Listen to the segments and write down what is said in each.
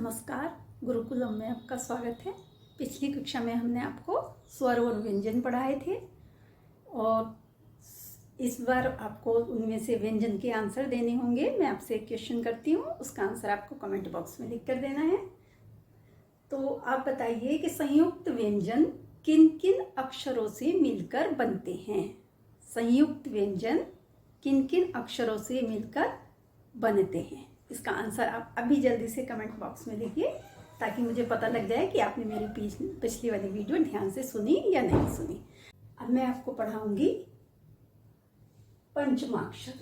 नमस्कार। गुरुकुलम में आपका स्वागत है। पिछली कक्षा में हमने आपको स्वर और व्यंजन पढ़ाए थे और इस बार आपको उनमें से व्यंजन के आंसर देने होंगे। मैं आपसे एक क्वेश्चन करती हूँ, उसका आंसर आपको कमेंट बॉक्स में लिख कर देना है। तो आप बताइए कि संयुक्त व्यंजन किन किन अक्षरों से मिलकर बनते हैं। संयुक्त व्यंजन किन किन अक्षरों से मिलकर बनते हैं, इसका आंसर आप अभी जल्दी से कमेंट बॉक्स में लिखिए ताकि मुझे पता लग जाए कि आपने मेरी पिछली वाली वीडियो ध्यान से सुनी या नहीं सुनी। अब मैं आपको पढ़ाऊंगी पंचमाक्षर।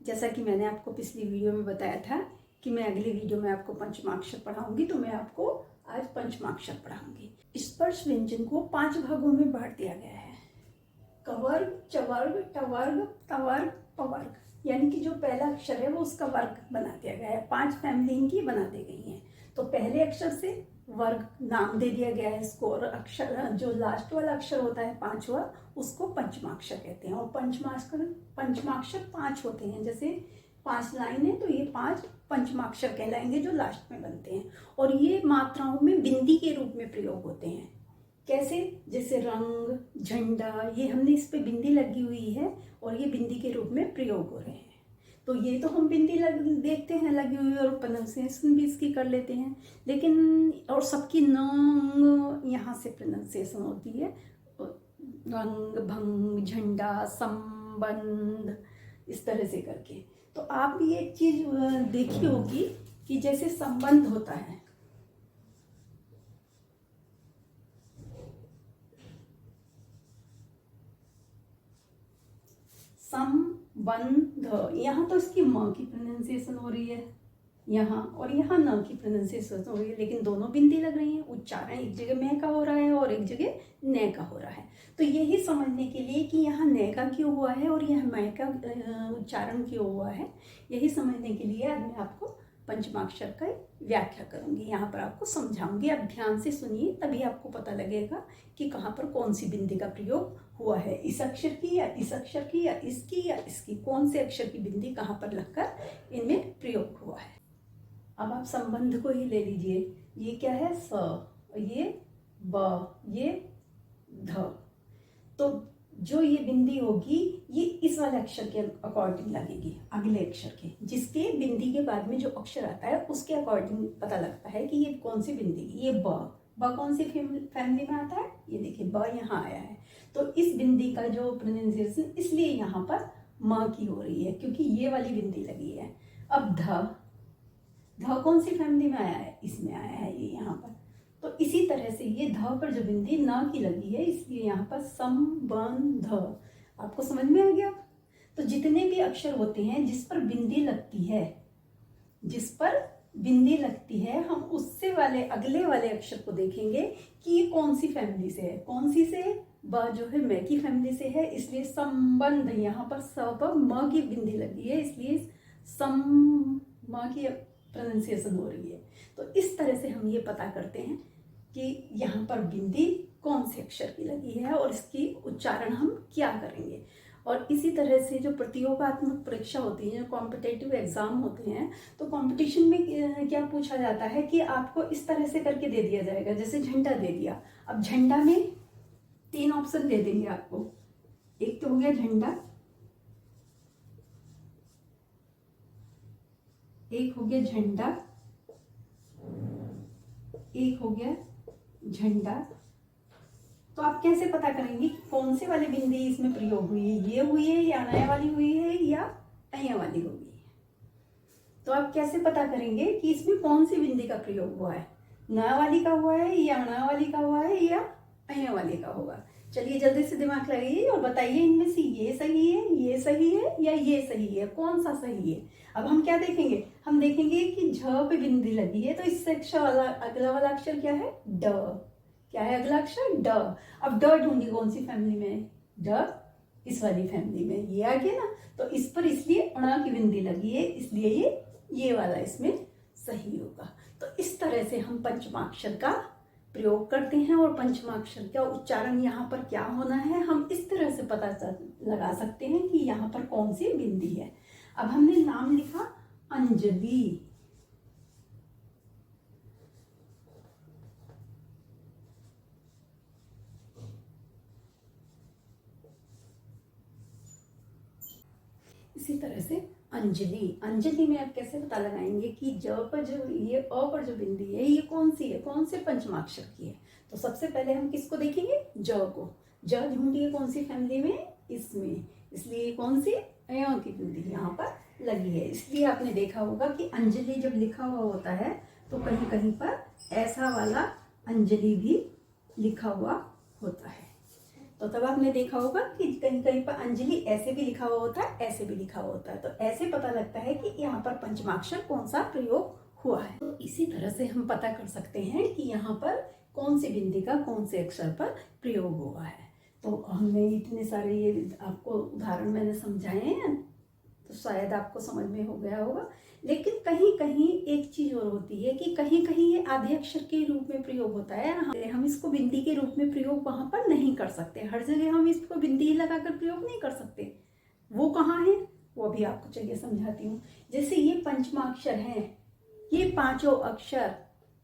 जैसा कि मैंने आपको पिछली वीडियो में बताया था कि मैं अगली वीडियो में आपको पंचमाक्षर पढ़ाऊंगी, तो मैं आपको आज पंचमाक्षर पढ़ाऊंगी। स्पर्श व्यंजन को 5 भागों में बांट दिया गया है। कवर्ग, चवर्ग, टवर्ग, तवर्ग, पवर्ग। यानी कि जो पहला अक्षर है वो उसका वर्ग बना दिया गया है। 5 फैमिली इनकी बना दी गई हैं। तो पहले अक्षर से वर्ग नाम दे दिया गया है इसको, और अक्षर जो लास्ट वाला अक्षर होता है 5वां, उसको पंचमाक्षर कहते हैं। और पंचमाक्षर 5 होते हैं। जैसे 5 लाइन है तो ये 5 पंचमाक्षर कहलाएंगे जो लास्ट में बनते हैं। और ये मात्राओं में बिंदी के रूप में प्रयोग होते हैं। कैसे? जैसे रंग, झंडा, ये हमने इस पे बिंदी लगी हुई है और ये बिंदी के रूप में प्रयोग हो रहे हैं। तो ये तो हम बिंदी देखते हैं लगी हुई और प्रोनाउंसिएशन भी इसकी कर लेते हैं, लेकिन और सबकी न यहाँ से प्रोनाउंसिएशन होती है। रंग, भंग, झंडा, संबंध, इस तरह से करके। तो आप भी एक चीज देखी होगी कि जैसे संबंध होता है, संबंध, यहाँ तो इसकी म की प्रोनाउंसिएशन हो रही है यहाँ, और यहाँ न की प्रोनाउंसिएशन हो रही है, लेकिन दोनों बिंदी लग रही हैं। उच्चारण एक जगह मैं का हो रहा है और एक जगह न का हो रहा है। तो यही समझने के लिए कि यहाँ न का क्यों हुआ है और यह मैं का उच्चारण क्यों हुआ है, यही समझने के लिए आज मैं आपको पंचमाक्षर का व्याख्या करूंगी। यहाँ पर आपको समझाऊंगी। आप ध्यान से सुनिए, तभी आपको पता लगेगा कि कहाँ पर कौन सी बिंदी का प्रयोग हुआ है। इस अक्षर की या इस अक्षर की या इसकी या इसकी, कौन से अक्षर की बिंदी कहाँ पर लगकर इनमें प्रयोग हुआ है। अब आप संबंध को ही ले लीजिए। ये क्या है? स, ये ब, ये ध। तो जो ये बिंदी होगी ये इस वाले अक्षर के अकॉर्डिंग लगेगी, अगले अक्षर के, जिसके बिंदी के बाद में जो अक्षर आता है उसके अकॉर्डिंग पता लगता है कि ये कौन सी बिंदी। ये ब कौन सी फैमिली में आता है? ये देखिए ब यहाँ आया है। तो इस बिंदी का जो प्रोनाउंसिएशन इसलिए यहाँ पर म की हो रही है, क्योंकि ये वाली बिंदी लगी है। अब ध कौन सी फैमिली में आया है? इसमें आया है ये यहाँ पर। तो इसी तरह से ये ध पर जो बिंदी न की लगी है, इसलिए यहाँ पर संबंध। आपको समझ में आ गया? तो जितने भी अक्षर होते हैं जिस पर बिंदी लगती है, हम उससे वाले अगले वाले अक्षर को देखेंगे कि ये कौन सी फैमिली से है। कौन सी से? ब जो है मैं की फैमिली से है, इसलिए संबंध। यहाँ पर स पर म की बिंदी लगी है, इसलिए म की प्रोनाउंसिएशन हो रही है। तो इस तरह से हम ये पता करते हैं कि यहाँ पर बिंदी कौन से अक्षर की लगी है और इसकी उच्चारण हम क्या करेंगे। और इसी तरह से जो प्रतियोगात्मक परीक्षा होती है, जो कॉम्पिटेटिव एग्जाम होते हैं, तो कंपटीशन में क्या पूछा जाता है कि आपको इस तरह से करके दे दिया जाएगा। जैसे झंडा दे दिया, अब झंडा में 3 ऑप्शन दे देंगे आपको। एक तो हो गया झंडा, एक हो गया झंडा, एक हो गया झंडा। तो आप कैसे पता करेंगे कि कौन से वाली बिंदी इसमें प्रयोग हुई है? ये हुई है या अनाया वाली हुई है या अया वाली हुई है? तो आप कैसे पता करेंगे कि इसमें कौन सी बिंदी का प्रयोग हुआ है? न वाली का हुआ है या अना वाली का हुआ है या अया वाली का होगा? चलिए जल्दी से दिमाग लगाइए और बताइए इनमें से ये सही है, ये सही है या ये सही है, कौन सा सही है। अब हम क्या देखेंगे? हम देखेंगे कि झ पे बिंदी लगी है, तो इससे अगला वाला अक्षर क्या है? ड। क्या है अगला अक्षर? ड। अब ड ढूंढी कौन सी फैमिली में? ड इस वाली फैमिली में, ये आ गया ना। तो इस पर इसलिए अणा की बिंदी लगी है, इसलिए ये वाला इसमें सही होगा। तो इस तरह से हम पंचमाक्षर का प्रयोग करते हैं और पंचमाक्षर का उच्चारण यहाँ पर क्या होना है, हम इस तरह से पता लगा सकते हैं कि यहाँ पर कौन सी बिंदी है। अब हमने नाम लिखा अंजलि, तरह से अंजलि, अंजलि में आप कैसे पता लगाएंगे कि ज पर जो ये अ पर जो बिंदी है ये कौन सी है, कौन से पंचमाक्षर की है। तो सबसे पहले हम किसको देखेंगे, ज को। ज ढूंढिए कौन सी फैमिली में, इसमें, इसलिए कौन सी अ की बिंदी यहाँ पर लगी है। इसलिए आपने देखा होगा कि अंजलि जब लिखा हुआ होता है तो कहीं कहीं पर ऐसा वाला अंजलि भी लिखा हुआ होता है। तो तब आपने देखा होगा कि कहीं कहीं पर अंजलि ऐसे भी लिखा हुआ होता है, ऐसे भी लिखा हुआ होता है। तो ऐसे पता लगता है कि यहाँ पर पंचमाक्षर कौन सा प्रयोग हुआ है। तो इसी तरह से हम पता कर सकते हैं कि यहाँ पर कौन सी बिंदी का कौन से अक्षर पर प्रयोग हुआ है। तो हमने इतने सारे ये आपको उदाहरण मैंने समझाए हैं, तो शायद आपको समझ में हो गया होगा। लेकिन कहीं कहीं एक चीज और होती है कि कहीं कहीं ये आधे अक्षर के रूप में प्रयोग होता है। हम इसको बिंदी के रूप में प्रयोग वहां पर नहीं कर सकते, हर जगह हम इसको बिंदी ही लगाकर प्रयोग नहीं कर सकते। वो कहाँ है, वो भी आपको चलिए समझाती हूँ। जैसे ये पंचमाक्षर है, ये पांचों अक्षर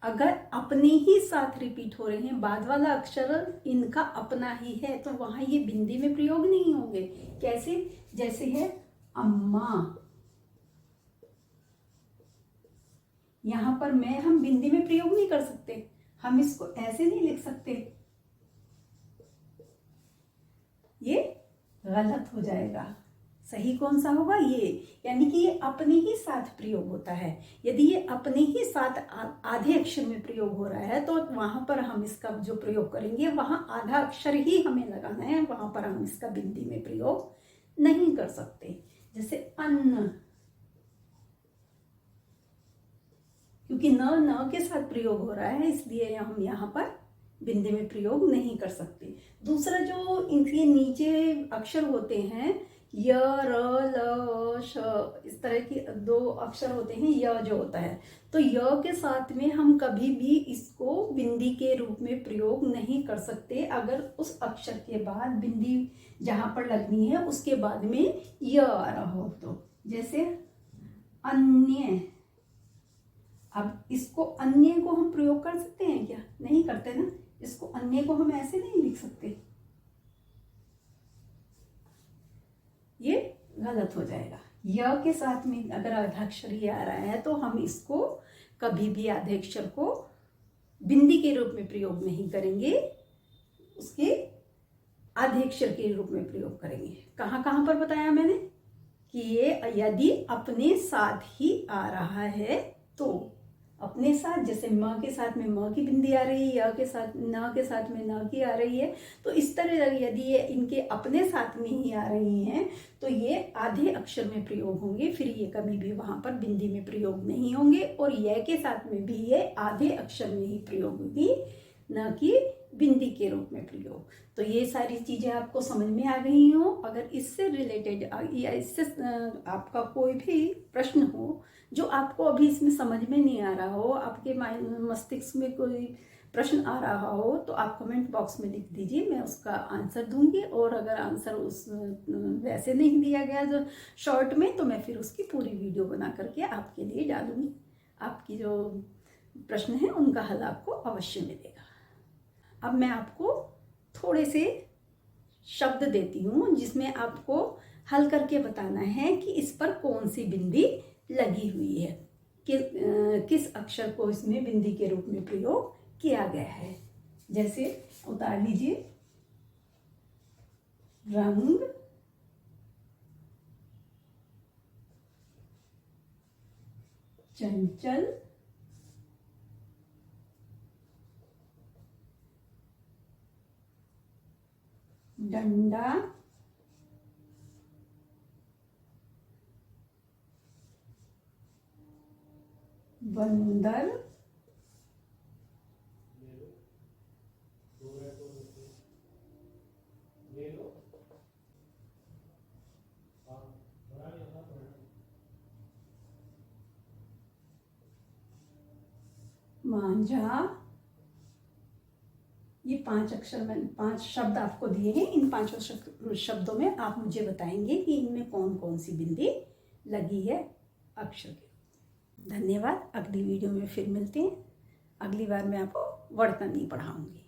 अगर अपने ही साथ रिपीट हो रहे हैं, बाद वाला अक्षर इनका अपना ही है, तो वहां ये बिंदी में प्रयोग नहीं होंगे। कैसे, जैसे है अम्मा, यहां पर मैं हम बिंदी में प्रयोग नहीं कर सकते, हम इसको ऐसे नहीं लिख सकते, ये गलत हो जाएगा। सही कौन सा होगा, ये, यानी कि ये अपने ही साथ प्रयोग होता है। यदि ये अपने ही साथ आधे अक्षर में प्रयोग हो रहा है तो वहां पर हम इसका जो प्रयोग करेंगे वहां आधा अक्षर ही हमें लगाना है, वहां पर हम इसका बिंदी में प्रयोग नहीं कर सकते। जैसे अन्न, क्योंकि न के साथ प्रयोग हो रहा है, इसलिए हम यहाँ पर बिंदी में प्रयोग नहीं कर सकते। दूसरा जो इनके नीचे अक्षर होते हैं, य, र, ल, श, इस तरह की दो अक्षर होते हैं, य जो होता है, तो य के साथ में हम कभी भी इसको बिंदी के रूप में प्रयोग नहीं कर सकते अगर उस अक्षर के बाद बिंदी जहां पर लगनी है उसके बाद में य आ रहा हो। तो जैसे अन्य, अब इसको अन्य को हम प्रयोग कर सकते हैं क्या, नहीं करते ना। इसको अन्य को हम ऐसे नहीं लिख सकते, ये गलत हो जाएगा। य के साथ में अगर आधा अक्षर ही आ रहा है तो हम इसको कभी भी आधे अक्षर को बिंदी के रूप में प्रयोग नहीं करेंगे, उसके आधे अक्षर के रूप में प्रयोग करेंगे। कहाँ कहाँ पर बताया मैंने कि ये यदि अपने साथ ही आ रहा है तो, अपने साथ, जैसे म के साथ में म की बिंदी आ रही है, य के साथ न के साथ में न की आ रही है, तो इस तरह यदि ये इनके अपने साथ में ही आ रही हैं तो ये आधे अक्षर में प्रयोग होंगे, फिर ये कभी भी वहां पर बिंदी में प्रयोग नहीं होंगे। और य के साथ में भी ये आधे अक्षर में ही प्रयोग होगी, न कि बिंदी के रूप में प्रयोग। तो ये सारी चीजें आपको समझ में आ गई हो। अगर इससे रिलेटेड या इससे आपका कोई भी प्रश्न हो जो आपको अभी इसमें समझ में नहीं आ रहा हो, आपके मस्तिष्क में कोई प्रश्न आ रहा हो, तो आप कमेंट बॉक्स में लिख दीजिए, मैं उसका आंसर दूंगी। और अगर आंसर उस वैसे नहीं दिया गया जो शॉर्ट में, तो मैं फिर उसकी पूरी वीडियो बना करके आपके लिए डालूंगी। आपकी जो प्रश्न है उनका हल आपको अवश्य मिलेगा। अब मैं आपको थोड़े से शब्द देती हूँ जिसमें आपको हल करके बताना है कि इस पर कौन सी बिंदी लगी हुई है, किस अक्षर को इसमें बिंदी के रूप में प्रयोग किया गया है। जैसे उतार लीजिए, रंग, चंचल, डंडा, बंदर, मांझा। ये 5 अक्षर में 5 शब्द आपको दिए हैं। इन 5 शब्दों में आप मुझे बताएंगे कि इनमें कौन कौन सी बिंदी लगी है अक्षर के। धन्यवाद। अगली वीडियो में फिर मिलते हैं। अगली बार मैं आपको वर्तनी पढ़ाऊंगी।